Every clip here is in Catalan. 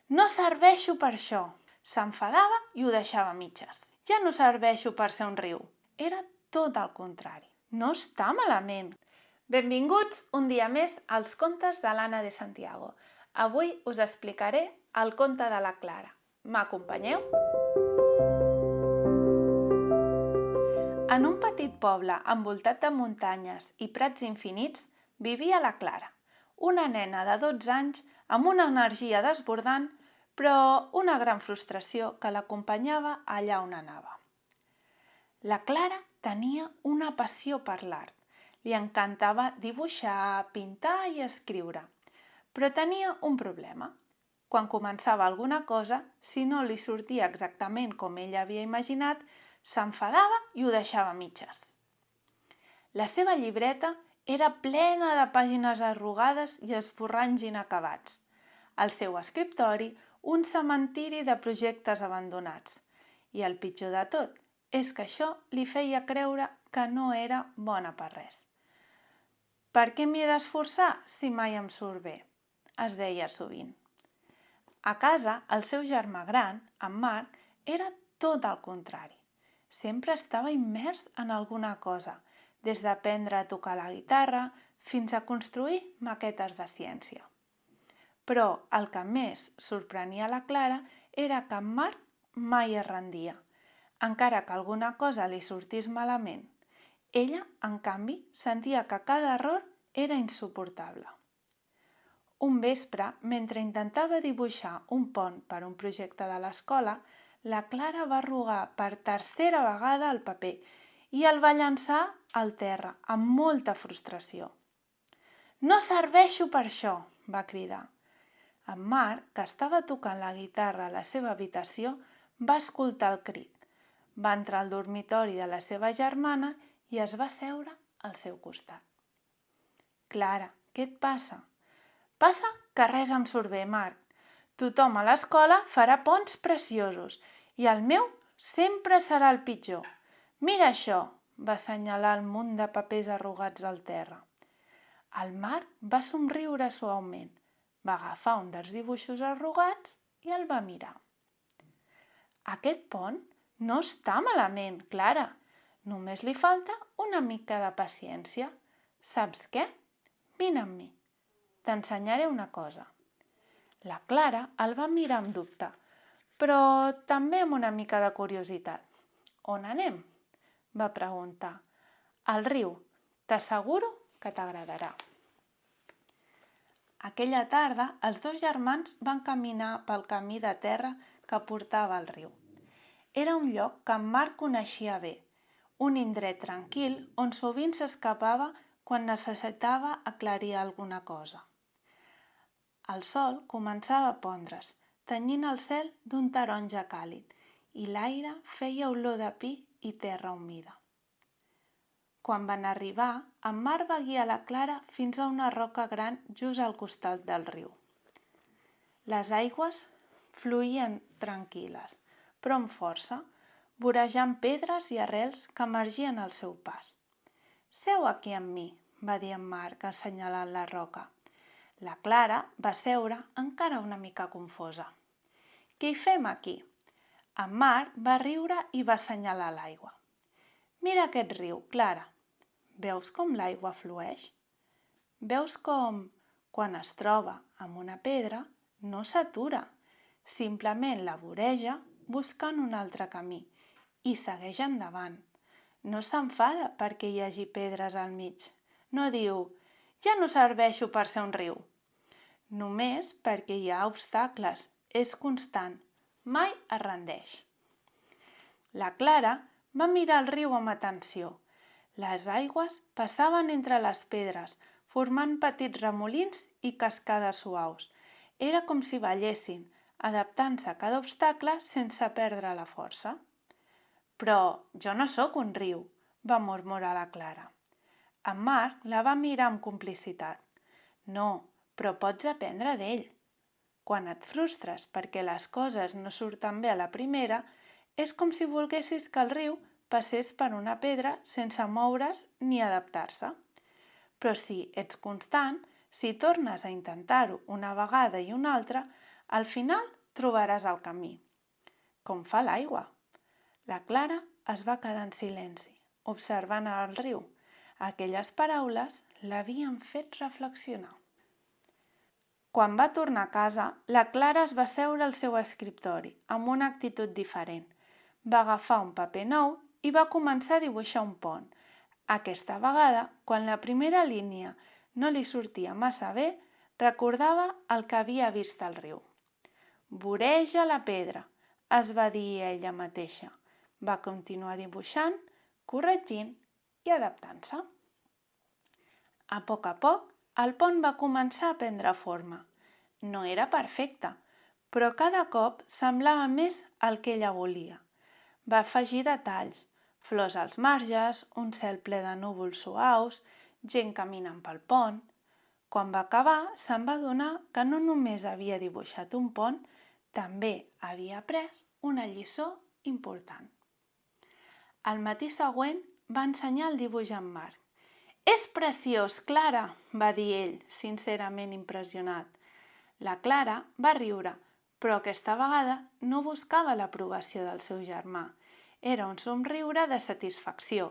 No serveixo per això. S'enfadava i ho deixava a mitges. Ja no serveixo per ser un riu. Era tot el contrari. No està malament. Benvinguts un dia més als contes de l'Anna de Santiago. Avui us explicaré el conte de la Clara. M'acompanyeu? En un petit poble envoltat de muntanyes i prats infinits vivia la Clara, una nena de 12 anys amb una energia desbordant, però una gran frustració que l'acompanyava allà on anava. La Clara tenia una passió per l'art. Li encantava dibuixar, pintar i escriure, però tenia un problema. Quan començava alguna cosa, si no li sortia exactament com ella havia imaginat, s'enfadava i ho deixava a mitges. La seva llibreta era plena de pàgines arrugades i esborranys inacabats. Al seu escriptori, un cementiri de projectes abandonats. I el pitjor de tot és que això li feia creure que no era bona per res. Per què m'hi he d'esforçar si mai em surt bé? Es deia sovint. A casa, el seu germà gran, en Marc, era tot el contrari. Sempre estava immers en alguna cosa, des d'aprendre a tocar la guitarra fins a construir maquetes de ciència. Però el que més sorprenia la Clara era que en Marc mai es rendia, encara que alguna cosa li sortís malament. Ella, en canvi, sentia que cada error era insuportable. Un vespre, mentre intentava dibuixar un pont per un projecte de l'escola, la Clara va arrugar per tercera vegada el paper i el va llançar al terra amb molta frustració. «No serveixo per això!», va cridar. En Marc, que estava tocant la guitarra a la seva habitació, va escoltar el crit. Va entrar al dormitori de la seva germana i es va seure al seu costat. «Clara, què et passa?» «Passa que res em surt bé, Marc. Tothom a l'escola farà ponts preciosos i el meu sempre serà el pitjor. Mira això!», va assenyalar el munt de papers arrugats al terra. El Marc va somriure suaument, va agafar un dels dibuixos arrugats i el va mirar. «Aquest pont no està malament, Clara. Només li falta una mica de paciència. Saps què? Vine amb mi. T'ensenyaré una cosa». La Clara el va mirar amb dubte, però també amb una mica de curiositat. «On anem?», va preguntar. «Al riu. T'asseguro que t'agradarà». Aquella tarda, els dos germans van caminar pel camí de terra que portava al riu. Era un lloc que en Marc coneixia bé, un indret tranquil on sovint s'escapava quan necessitava aclarir alguna cosa. El sol començava a pondre's, tenyint el cel d'un taronja càlid, i l'aire feia olor de pi i terra humida. Quan van arribar, en Marc va guiar la Clara fins a una roca gran just al costat del riu. Les aigües fluïen tranquil·les, però amb força, vorejant pedres i arrels que emergien al seu pas. «Seu aquí amb mi», va dir en Marc, assenyalant la roca. La Clara va seure encara una mica confosa. «Què hi fem aquí?» En Marc va riure i va assenyalar l'aigua. «Mira aquest riu, Clara. Veus com l'aigua flueix? Veus com, quan es troba amb una pedra, no s'atura, simplement la voreja buscant un altre camí i segueix endavant. No s'enfada perquè hi hagi pedres al mig. No diu, ja no serveixo per ser un riu. Només perquè hi ha obstacles, és constant, mai es rendeix». La Clara va mirar el riu amb atenció. Les aigües passaven entre les pedres, formant petits remolins i cascades suaus. Era com si ballessin, adaptant-se a cada obstacle sense perdre la força. «Però jo no sóc un riu», va murmurar la Clara. En Marc la va mirar amb complicitat. «No, però pots aprendre d'ell. Quan et frustres perquè les coses no surten bé a la primera, és com si volguessis que el riu passés per una pedra sense moure's ni adaptar-se. Però si ets constant, si tornes a intentar-ho una vegada i una altra, al final trobaràs el camí, com fa l'aigua. La Clara es va quedar en silenci, observant el riu. Aquelles paraules l'havien fet reflexionar. Quan va tornar a casa, la Clara es va asseure al seu escriptori, amb una actitud diferent. Va agafar un paper nou i va començar a dibuixar un pont. Aquesta vegada, quan la primera línia no li sortia massa bé, recordava el que havia vist al riu. «Voreja la pedra», es va dir a ella mateixa. Va continuar dibuixant, corregint i adaptant-se. A poc, el pont va començar a prendre forma. No era perfecte, però cada cop semblava més el que ella volia. Va afegir detalls, flors als marges, un cel ple de núvols suaus, gent caminant pel pont. Quan va acabar, se'n va adonar que no només havia dibuixat un pont, també havia après una lliçó important. Al matí següent va ensenyar el dibuix a en Marc. «És preciós, Clara!», va dir ell, sincerament impressionat. La Clara va riure, però aquesta vegada no buscava l'aprovació del seu germà. Era un somriure de satisfacció,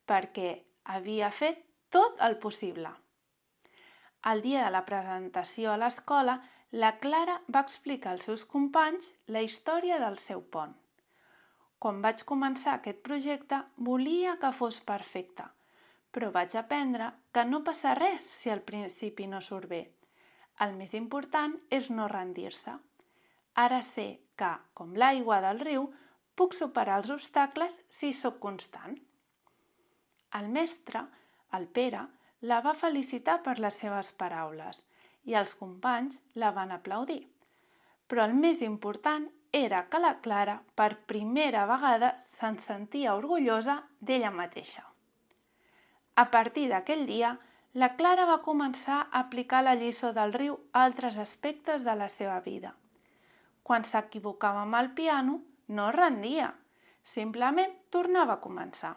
perquè havia fet tot el possible. El dia de la presentació a l'escola, la Clara va explicar als seus companys la història del seu pont. Quan vaig començar aquest projecte, volia que fos perfecte, però vaig aprendre que no passa res si al principi no surt bé. El més important és no rendir-se. Ara sé que, com l'aigua del riu, puc superar els obstacles si sóc constant. El mestre, el Pere, la va felicitar per les seves paraules i els companys la van aplaudir. Però el més important era que la Clara per primera vegada se'n sentia orgullosa d'ella mateixa. A partir d'aquell dia, la Clara va començar a aplicar la lliçó del riu a altres aspectes de la seva vida. Quan s'equivocava amb el piano, no es rendia, simplement tornava a començar.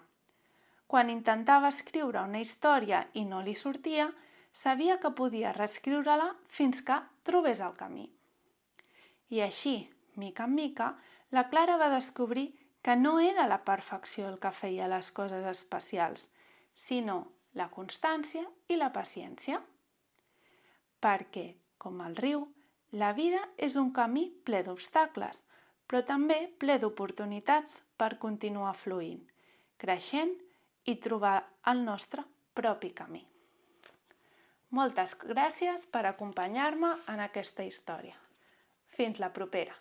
Quan intentava escriure una història i no li sortia, sabia que podia reescriure-la fins que trobés el camí. I així, mica en mica, la Clara va descobrir que no era la perfecció el que feia les coses especials, sinó la constància i la paciència. Perquè, com el riu, la vida és un camí ple d'obstacles, però també ple d'oportunitats per continuar fluint, creixent i trobar el nostre propi camí. Moltes gràcies per acompanyar-me en aquesta història. Fins la propera!